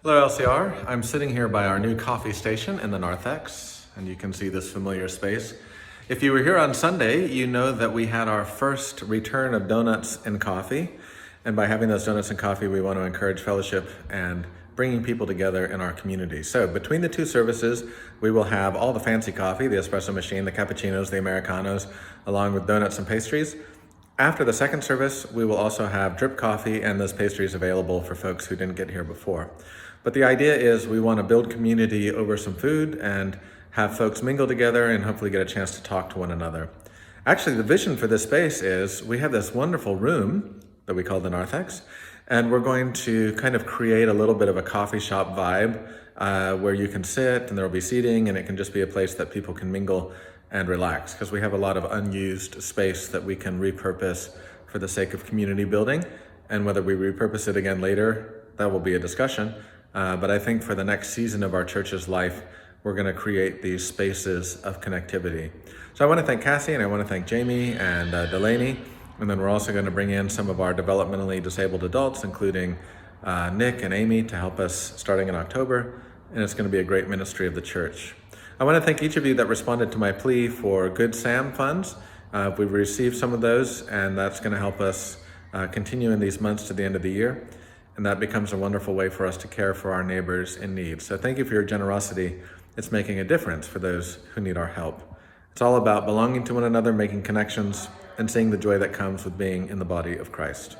Hello LCR, I'm sitting here by our new coffee station in the narthex, and you can see this familiar space. If you were here on Sunday, you know that we had our first return of donuts and coffee, and by having those donuts and coffee, we want to encourage fellowship and bringing people together in our community. So between the two services, we will have all the fancy coffee, the espresso machine, the cappuccinos, the Americanos, along with donuts and pastries. After the second service, we will also have drip coffee and those pastries available for folks who didn't get here before. But the idea is we want to build community over some food and have folks mingle together and hopefully get a chance to talk to one another. Actually, the vision for this space is we have this wonderful room that we call the narthex, and we're going to kind of create a little bit of a coffee shop vibe where you can sit and there'll be seating and it can just be a place that people can mingle and relax, because we have a lot of unused space that we can repurpose for the sake of community building. And whether we repurpose it again later, that will be a discussion. But I think for the next season of our church's life, we're going to create these spaces of connectivity. So I want to thank Cassie and I want to thank Jamie and Delaney. And then we're also going to bring in some of our developmentally disabled adults, including Nick and Amy, to help us starting in October. And it's going to be a great ministry of the church. I want to thank each of you that responded to my plea for Good Sam funds. We've received some of those, and that's going to help us continue in these months to the end of the year. And that becomes a wonderful way for us to care for our neighbors in need. So thank you for your generosity. It's making a difference for those who need our help. It's all about belonging to one another, making connections, and seeing the joy that comes with being in the body of Christ.